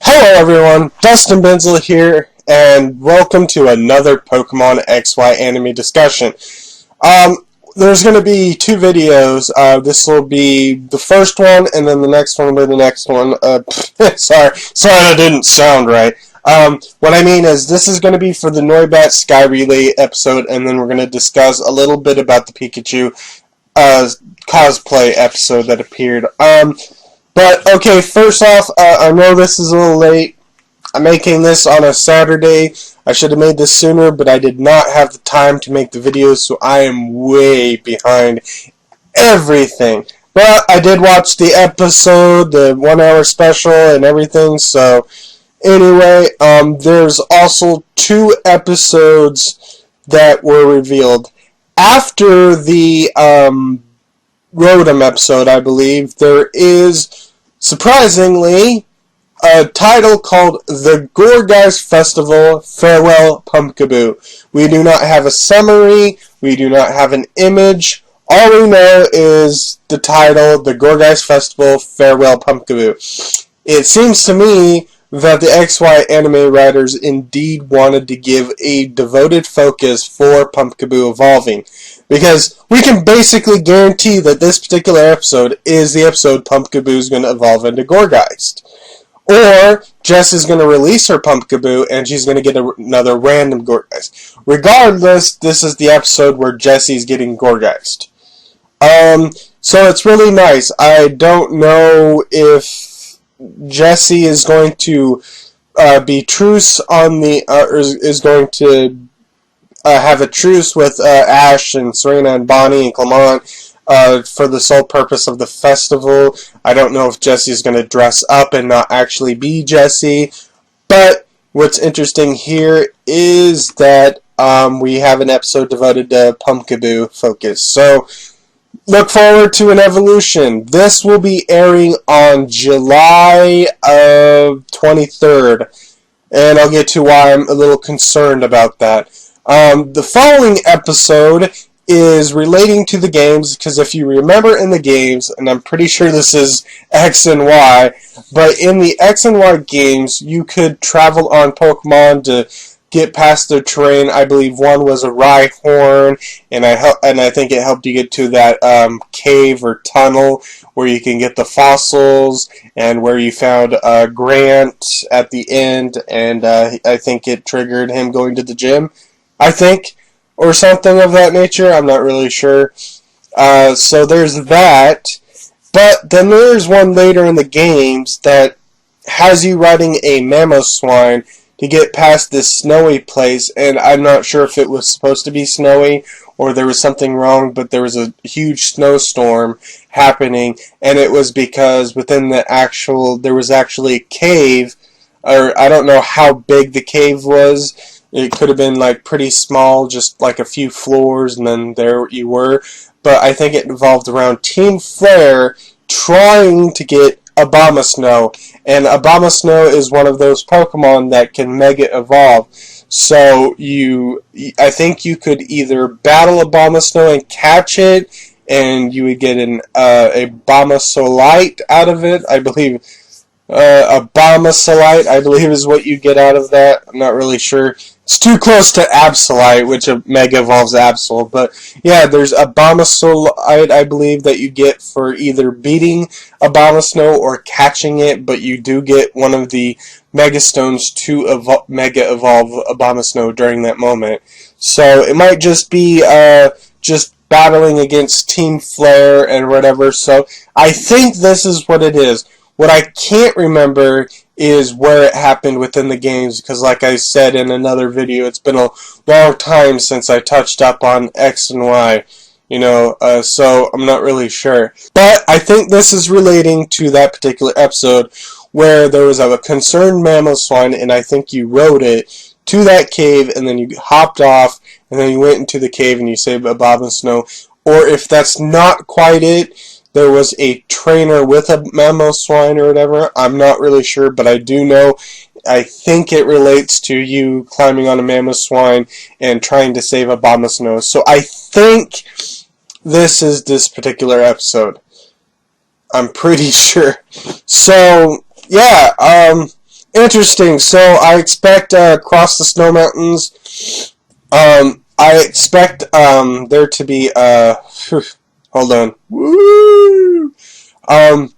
Hello everyone, Dustin Benzel here, and welcome to another Pokemon XY anime discussion. There's going to be two videos. This will be the first one, and then the next one will be the next one. Sorry that didn't sound right. What I mean is, this is going to be for the Noibat Sky Relay episode, and then we're going to discuss a little bit about the Pikachu cosplay episode that appeared. But, okay, first off, I know this is a little late. I'm making this on a Saturday. I should have made this sooner, but I did not have the time to make the videos, so I am way behind everything. But I did watch the episode, the 1 hour special and everything, so anyway, there's also 2 episodes that were revealed. After the Rotom episode, I believe, there is surprisingly a title called The Gourgeist Festival Farewell Pumpkaboo. We do not have a summary, we do not have an image. All we know is the title, The Gourgeist Festival Farewell Pumpkaboo. It seems to me that the XY anime writers indeed wanted to give a devoted focus for Pumpkaboo evolving. Because we can basically guarantee that this particular episode is the episode Pumpkaboo is going to evolve into Gourgeist. Or Jess is going to release her Pumpkaboo and she's going to get another random Gourgeist. Regardless, this is the episode where Jessie's getting Gourgeist. So it's really nice. I don't know if Jessie is going to be truce on the is going to have a truce with Ash and Serena and Bonnie and Clement for the sole purpose of the festival. I don't know if Jessie's going to dress up and not actually be Jessie. But what's interesting here is that we have an episode devoted to Pumpkaboo focus. So look forward to an evolution. This will be airing on July 23rd. And I'll get to why I'm a little concerned about that. The following episode is relating to the games, because if you remember in the games, and I'm pretty sure this is X and Y, but in the X and Y games, you could travel on Pokemon to get past their terrain. I believe one was a Rhyhorn, and I think it helped you get to that cave or tunnel where you can get the fossils, and where you found Grant at the end, and I think it triggered him going to the gym, I think, or something of that nature. I'm not really sure. So there's that. But then there's one later in the games that has you riding a Mamoswine to get past this snowy place, and I'm not sure if it was supposed to be snowy or there was something wrong, but there was a huge snowstorm happening, and it was because within there was actually a cave, or I don't know how big the cave was. It could have been like pretty small, just like a few floors, and then there you were. But I think it involved around Team Flare trying to get Abomasnow. And Abomasnow is one of those Pokemon that can Mega Evolve. So I think you could either battle Abomasnow and catch it, and you would get an Abomasolite out of it. I believe Abomasolite, I believe, is what you get out of that. I'm not really sure. It's too close to Absolite, which Mega Evolves Absol. But yeah, there's Abomasolite, I believe, that you get for either beating Abomasnow or catching it, but you do get one of the Mega Stones to Mega Evolve Abomasnow during that moment. So it might just be just battling against Team Flare and whatever. So I think this is what it is. What I can't remember is where it happened within the games, because like I said in another video, it's been a long time since I touched up on X and Y, so I'm not really sure. But I think this is relating to that particular episode where there was a concerned Mamoswine, and I think you rode it to that cave, and then you hopped off, and then you went into the cave and you saved Abomasnow. Or if that's not quite it, there was a trainer with a Mamoswine or whatever. I'm not really sure, but I do know, I think it relates to you climbing on a Mamoswine and trying to save Abomasnow. So I think this is this particular episode. I'm pretty sure. So, yeah, Interesting. So I expect across the snow mountains. I expect there to be hold on. Woo! I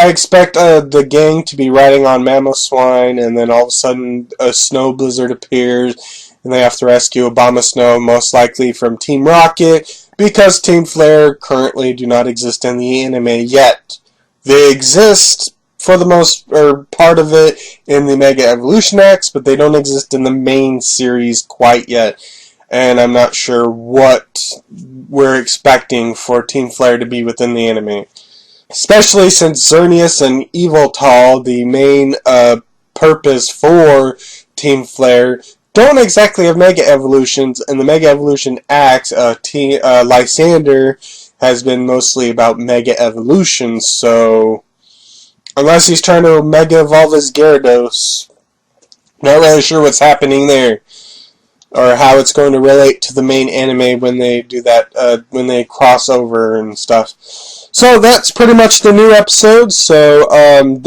expect the gang to be riding on mammoth swine, and then all of a sudden a snow blizzard appears, and they have to rescue Obama Snow, most likely from Team Rocket, because Team Flare currently do not exist in the anime yet. They exist for the most, or part of it, in the Mega Evolution X, but they don't exist in the main series quite yet. And I'm not sure what we're expecting for Team Flare to be within the anime. Especially since Xerneas and Eviltal, the main purpose for Team Flare, don't exactly have Mega Evolutions. And the Mega Evolution Axe, Lysander, has been mostly about Mega Evolutions, so unless he's trying to Mega Evolve as Gyarados, not really sure what's happening there, or how it's going to relate to the main anime when they do that, when they cross over and stuff. So that's pretty much the new episode. So,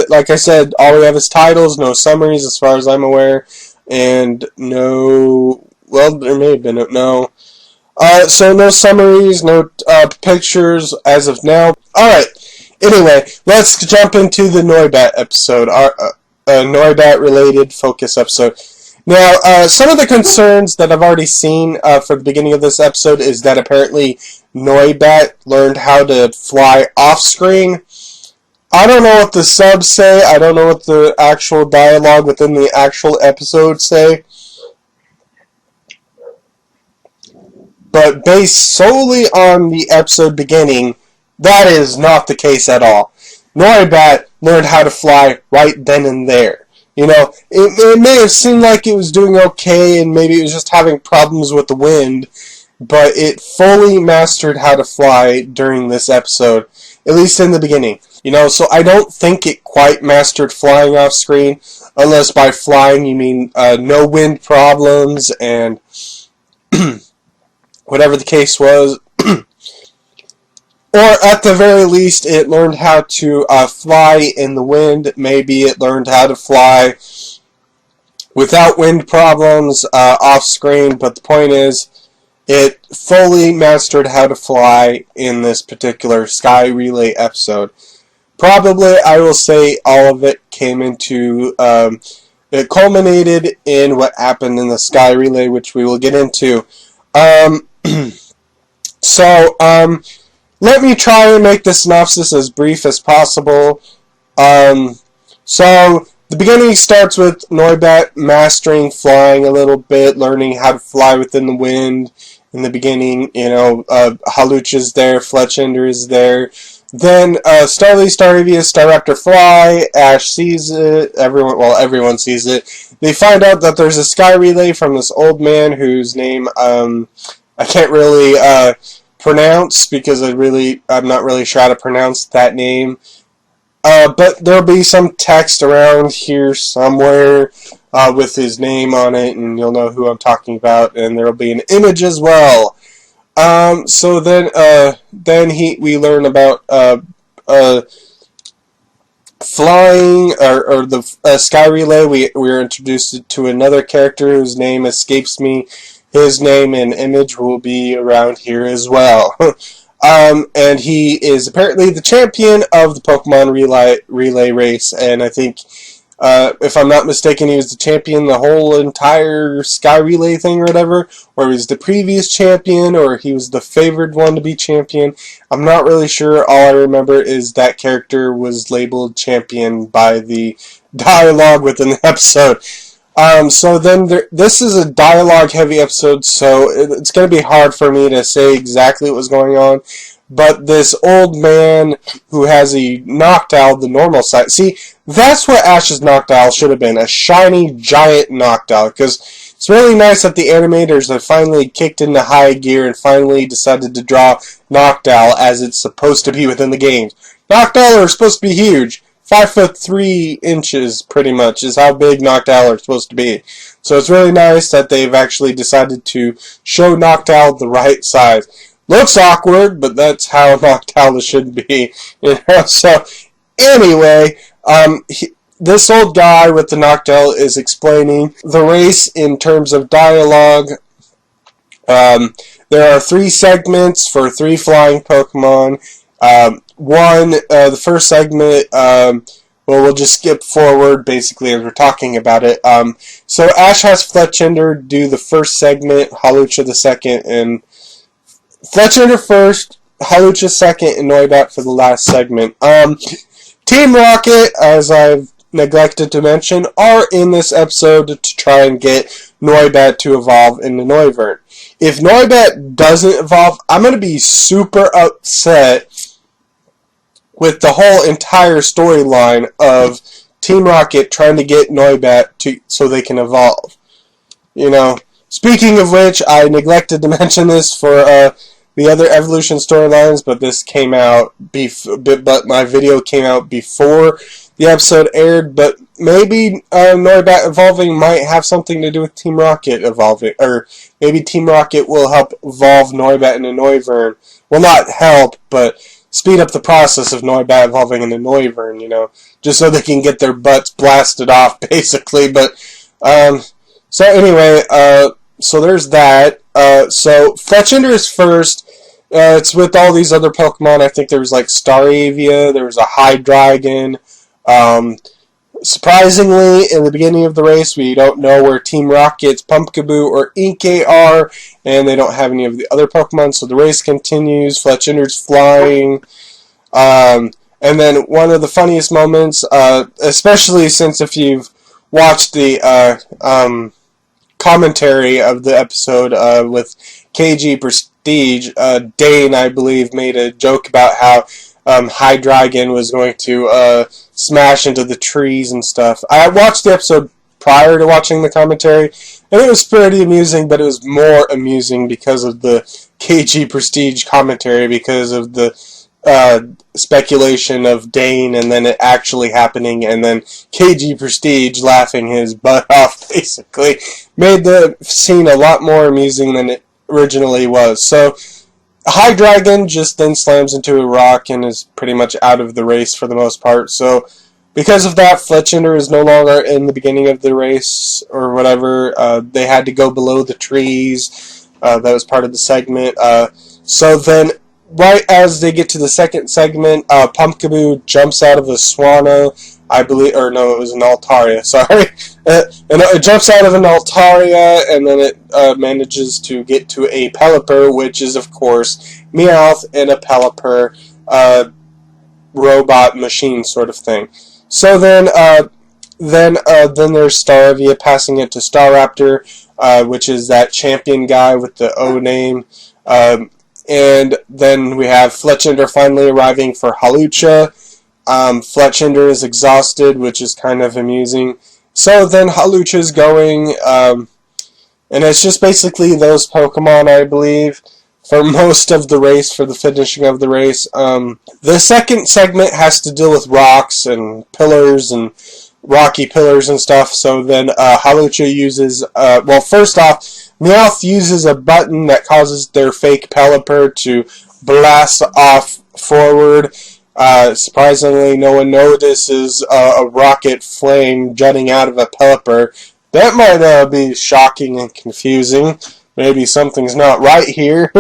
like I said, all we have is titles, no summaries as far as I'm aware, and no, well, there may have been, no. So no summaries, no pictures as of now. Alright, anyway, let's jump into the Noibat episode, our Noibat-related focus episode. Now, some of the concerns that I've already seen for the beginning of this episode is that apparently Noibat learned how to fly off-screen. I don't know what the subs say. I don't know what the actual dialogue within the actual episode say. But based solely on the episode beginning, that is not the case at all. Noibat learned how to fly right then and there. You know, it may have seemed like it was doing okay and maybe it was just having problems with the wind, but it fully mastered how to fly during this episode, at least in the beginning. You know, so I don't think it quite mastered flying off screen, unless by flying you mean no wind problems and whatever the case was. Or at the very least, it learned how to fly in the wind. Maybe it learned how to fly without wind problems off screen. But the point is, it fully mastered how to fly in this particular Sky Relay episode. Probably, I will say, all of it came into, it culminated in what happened in the Sky Relay, which we will get into. Let me try and make the synopsis as brief as possible. So, the beginning starts with Noibat mastering flying a little bit, learning how to fly within the wind. In the beginning, you know, Haluch is there, Fletchender is there. Then, Starly, Staravia, Staraptor fly, Ash sees it, everyone sees it. They find out that there's a Sky Relay from this old man whose name, I can't really, pronounce, because I'm not really sure how to pronounce that name. But there'll be some text around here somewhere with his name on it, and you'll know who I'm talking about, and there'll be an image as well. So then we learn about flying, or the Sky Relay. We're introduced to another character whose name escapes me. His name and image will be around here as well. And he is apparently the champion of the Pokemon Relay race, and I think, if I'm not mistaken, he was the champion the whole entire Sky Relay thing or whatever, or he was the previous champion, or he was the favored one to be champion. I'm not really sure. All I remember is that character was labeled champion by the dialogue within the episode. So then this is a dialogue-heavy episode, so it's going to be hard for me to say exactly what was going on. But this old man who has a Noctowl, the normal size. See, that's what Ash's Noctowl should have been, a shiny, giant Noctowl. Because it's really nice that the animators have finally kicked into high gear and finally decided to draw Noctowl as it's supposed to be within the games. Noctowl are supposed to be huge. 5'3" pretty much is how big Noctowl are supposed to be. So it's really nice that they've actually decided to show Noctowl the right size. Looks awkward, but that's how Noctowl should be. You know? So anyway, this old guy with the Noctowl is explaining the race in terms of dialogue. There are 3 segments for 3 flying Pokemon. The first segment, we'll just skip forward basically as we're talking about it. So Ash has Fletchinder do the first segment, Hawlucha the second, and Fletchinder first, Hawlucha second, and Noibat for the last segment. Team Rocket, as I've neglected to mention, are in this episode to try and get Noibat to evolve into Noivern. If Noibat doesn't evolve, I'm going to be super upset with the whole entire storyline of Team Rocket trying to get Noibat so they can evolve. You know, speaking of which, I neglected to mention this for the other evolution storylines, but this came out but my video came out before the episode aired. But maybe Noibat evolving might have something to do with Team Rocket evolving, or maybe Team Rocket will help evolve Noibat into Noivern. Well, not help, but speed up the process of Noibat evolving into Noivern, you know, just so they can get their butts blasted off, basically. But so anyway, so there's that. So Fletchinder is first. It's with all these other Pokemon. I think there was like Staravia, there was a Hydreigon. Surprisingly, in the beginning of the race, we don't know where Team Rocket's Pumpkaboo or Inkay are, and they don't have any of the other Pokemon, so the race continues. Fletchinder's flying. And then one of the funniest moments, especially since if you've watched the commentary of the episode with KG Prestige, Dane, I believe, made a joke about how Hydreigon was going to smash into the trees and stuff. I watched the episode prior to watching the commentary, and it was pretty amusing, but it was more amusing because of the KG Prestige commentary, because of the speculation of Dane and then it actually happening, and then KG Prestige laughing his butt off, basically, made the scene a lot more amusing than it originally was. So Hydreigon just then slams into a rock and is pretty much out of the race for the most part. So because of that, Fletchinder is no longer in the beginning of the race or whatever. They had to go below the trees. That was part of the segment. So then, right as they get to the second segment, Pumpkaboo jumps out of a Swanna, I believe, or no, it was an Altaria, sorry. And it jumps out of an Altaria, and then it manages to get to a Pelipper, which is, of course, Meowth and a Pelipper robot machine sort of thing. So then there's Staravia passing it to Staraptor, which is that champion guy with the O name. And then we have Fletchinder finally arriving for Hawlucha. Fletchinder is exhausted, which is kind of amusing. So then Hawlucha is going, and it's just basically those Pokemon, I believe, for most of the race, for the finishing of the race. The second segment has to deal with rocks and pillars and rocky pillars and stuff. So then Hawlucha uses, well, first off, Meowth uses a button that causes their fake Pelipper to blast off forward. Surprisingly, no one notices a rocket flame jutting out of a Pelipper. That might be shocking and confusing. Maybe something's not right here.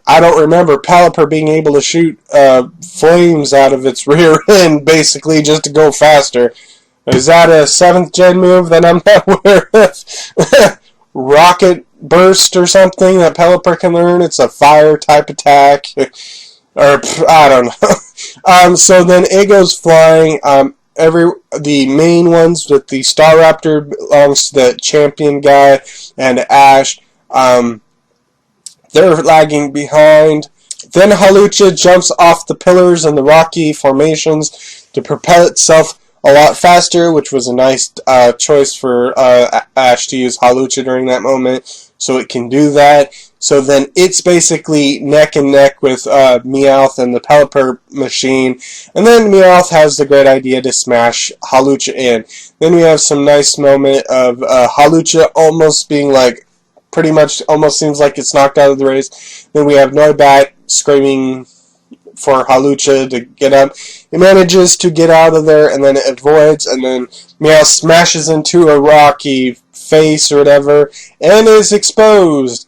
I don't remember Pelipper being able to shoot flames out of its rear end, basically, just to go faster. Is that a 7th gen move that I'm not aware of? Rocket burst or something that Pelipper can learn? It's a fire type attack. Or, I don't know. So then it goes flying. The main ones with the Staraptor belongs to the champion guy and Ash. They're lagging behind. Then Hawlucha jumps off the pillars and the rocky formations to propel itself a lot faster, which was a nice choice for Ash to use Hawlucha during that moment, so it can do that. So then it's basically neck and neck with Meowth and the Pelipper machine, and then Meowth has the great idea to smash Hawlucha in. Then we have some nice moment of Hawlucha almost being like, pretty much almost seems like it's knocked out of the race. Then we have Noibat screaming for Halucha to get up. He manages to get out of there, and then it avoids, and then Meow smashes into a rocky face or whatever, and is exposed.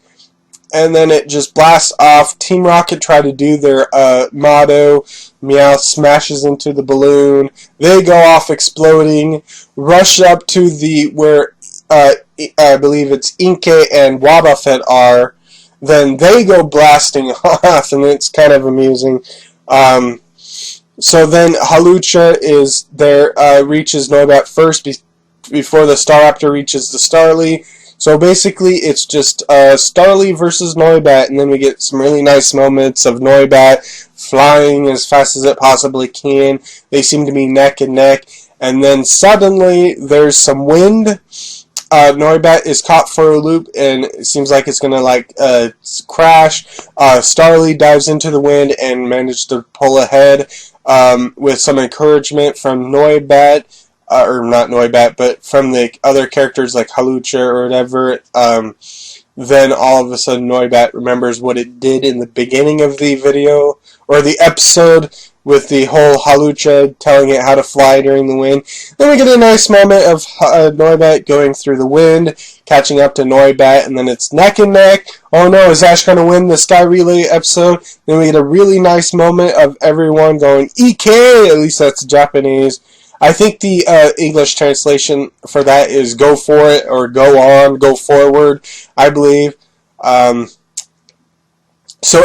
And then it just blasts off. Team Rocket try to do their motto. Meow smashes into the balloon. They go off exploding. Rush up to where I believe it's Inkay and Wobbuffet are. Then they go blasting off, and it's kind of amusing. So then Halucha is there, reaches Noibat first before the Staraptor reaches the Starly. So basically, it's just Starly versus Noibat, and then we get some really nice moments of Noibat flying as fast as it possibly can. They seem to be neck and neck, and then suddenly there's some wind. Noibat is caught for a loop, and it seems like it's gonna crash. Starly dives into the wind and manages to pull ahead with some encouragement from Noibat. Or not Noibat, but from the other characters like Halucha or whatever. Then all of a sudden Noibat remembers what it did in the beginning of the video, or the episode, with the whole Halucha telling it how to fly during the wind. Then we get a nice moment of Noibat going through the wind, catching up to Noibat, and then it's neck and neck. Oh no, is Ash going to win the Sky Relay episode? Then we get a really nice moment of everyone going, EK! At least that's Japanese. I think the English translation for that is go for it, or go on, go forward, I believe. So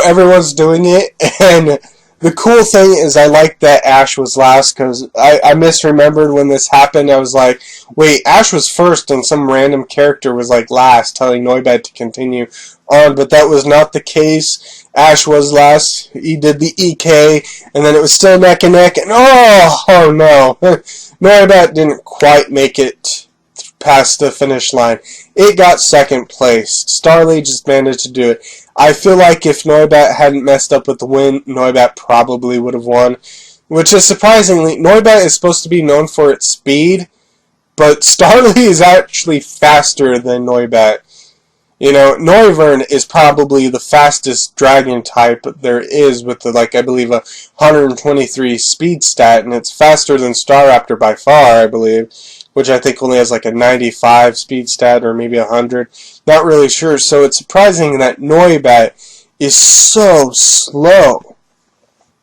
everyone's doing it, and the cool thing is I like that Ash was last, because I misremembered when this happened. I was like, wait, Ash was first, and some random character was like last, telling Noibat to continue on, but that was not the case. Ash was last. He did the EK, and then it was still neck and neck, and oh no. Noibat didn't quite make it past the finish line. It got second place. Starly just managed to do it. I feel like if Noibat hadn't messed up with the win, Noibat probably would have won. Which is surprisingly, Noibat is supposed to be known for its speed, but Starly is actually faster than Noibat. You know, Noivern is probably the fastest dragon type there is, with I believe a 123 speed stat, and it's faster than Staraptor by far, I believe, which I think only has a 95 speed stat, or maybe 100. Not really sure, so it's surprising that Noibat is so slow.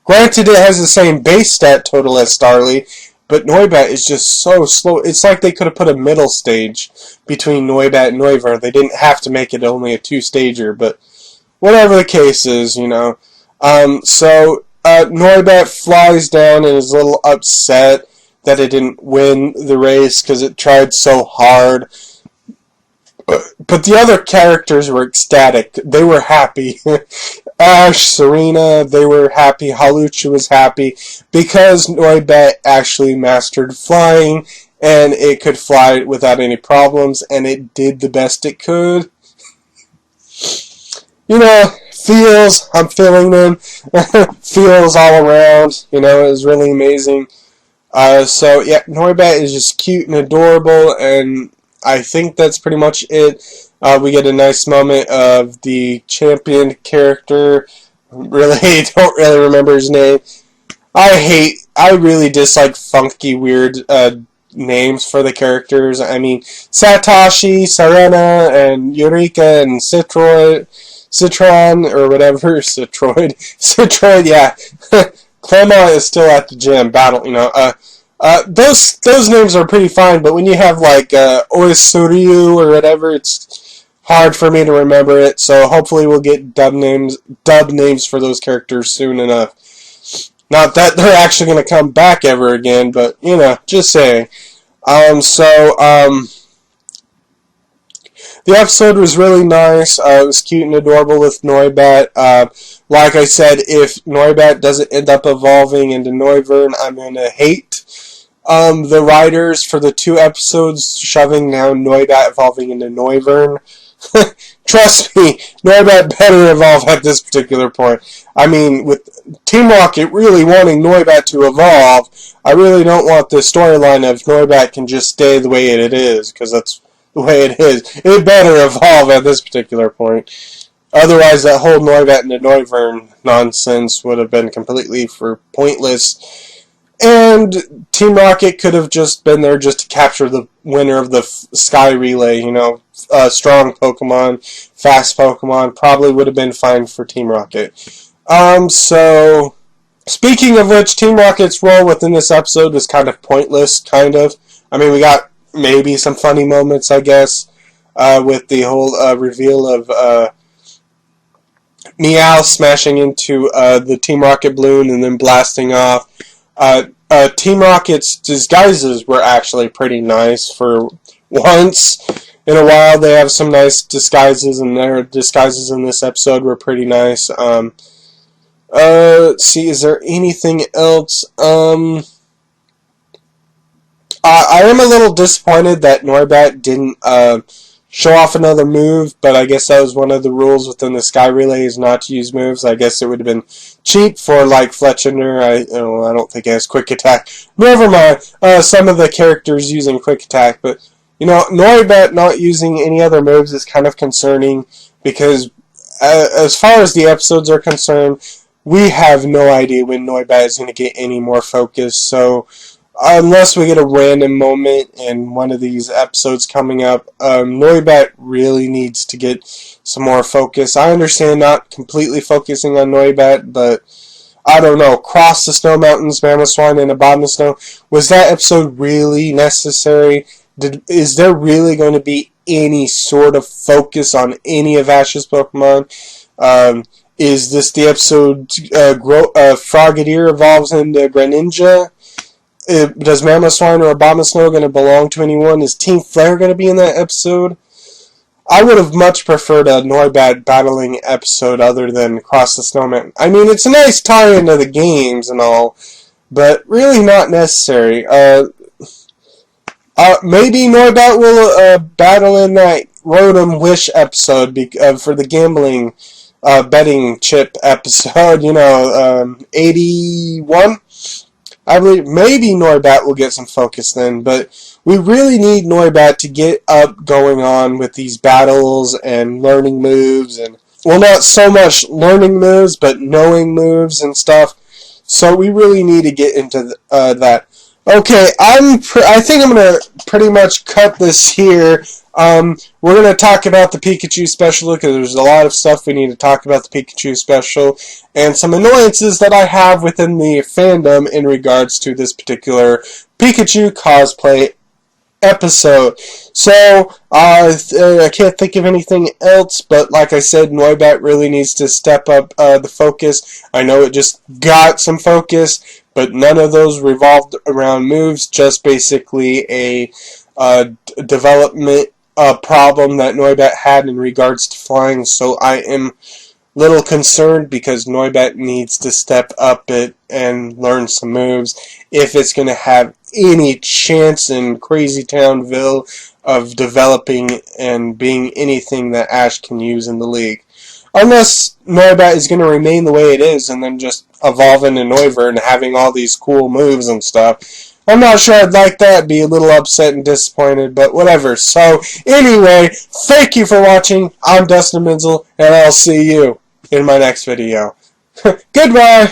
Granted, it has the same base stat total as Starly, but Noibat is just so slow. It's like they could have put a middle stage between Noibat and Noivern. They didn't have to make it only a two-stager, but whatever the case is, you know. So Noibat flies down and is a little upset that it didn't win the race because it tried so hard. But the other characters were ecstatic. They were happy. Ash, Serena, they were happy. Halucha was happy because Noibat actually mastered flying, and it could fly without any problems, and it did the best it could. You know, feels, I'm feeling them. Feels all around. You know, it was really amazing. So, yeah, Noibat is just cute and adorable, and I think that's pretty much it. We get a nice moment of the champion character. Really, don't really remember his name. I really dislike funky, weird names for the characters. I mean, Satoshi, Serena, and Eureka, and Citron, or whatever, Citroid, yeah. Clemma is still at the gym, you know, those names are pretty fine, but when you have Oisuryu or whatever, it's hard for me to remember it, so hopefully we'll get dub names for those characters soon enough. Not that they're actually going to come back ever again, but, you know, just saying. The episode was really nice. It was cute and adorable with Noibat. Like I said, if Noibat doesn't end up evolving into Noivern, I'm going to hate the writers for the 2 episodes shoving down Noibat evolving into Noivern. Trust me, Noibat better evolve at this particular point. I mean, with Team Rocket really wanting Noibat to evolve, I really don't want the storyline of Noibat can just stay the way it is, because that's the way it is. It better evolve at this particular point. Otherwise, that whole Noibat and the Noivern nonsense would have been completely pointless. And Team Rocket could have just been there just to capture the winner of the Sky Relay. You know, strong Pokemon, fast Pokemon, probably would have been fine for Team Rocket. So, speaking of which, Team Rocket's role within this episode was kind of pointless, kind of. I mean, we got maybe some funny moments, I guess, with the whole reveal of Meow smashing into the Team Rocket balloon and then blasting off. Team Rocket's disguises were actually pretty nice for once in a while. They have some nice disguises, and their disguises in this episode were pretty nice. Let's see, is there anything else? I am a little disappointed that Noibat didn't show off another move, but I guess that was one of the rules within the Sky Relay is not to use moves. I guess it would have been cheap for like Fletchinder. I don't think it has Quick Attack. Never mind. Some of the characters using Quick Attack, but you know, Noibat not using any other moves is kind of concerning because as far as the episodes are concerned, we have no idea when Noibat is going to get any more focus. So unless we get a random moment in one of these episodes coming up, Noibat really needs to get some more focus. I understand not completely focusing on Noibat, but I don't know. Cross the Snow Mountains, Mamoswine, and Abomasnow. Was that episode really necessary? Is there really going to be any sort of focus on any of Ash's Pokemon? Is this the episode Frogadier evolves into Greninja? Does Mamoswine or Abomasnow going to belong to anyone? Is Team Flare going to be in that episode? I would have much preferred a Noibat battling episode other than Cross the Snow Mountain. I mean, it's a nice tie into the games and all, but really not necessary. Maybe Noibat will battle in that Rotom Wish episode for the gambling betting chip episode, 81? I believe maybe Noibat will get some focus then, but we really need Noibat to get up going on with these battles and learning moves, and well, not so much learning moves, but knowing moves and stuff. So we really need to get into that. Okay, I think I'm gonna pretty much cut this here. We're gonna talk about the Pikachu special because there's a lot of stuff we need to talk about the Pikachu special and some annoyances that I have within the fandom in regards to this particular Pikachu cosplay episode. So, I can't think of anything else, but like I said, Noibat really needs to step up the focus. I know it just got some focus, but none of those revolved around moves, just basically a development problem that Noibat had in regards to flying, so I am little concerned because Noibat needs to step up it and learn some moves if it's going to have any chance in Crazy Townville of developing and being anything that Ash can use in the league. Unless Noibat is going to remain the way it is and then just evolve into Noivern and having all these cool moves and stuff. I'm not sure I'd like that, be a little upset and disappointed, but whatever. So, anyway, thank you for watching. I'm Dustin Benzel, and I'll see you in my next video. Goodbye!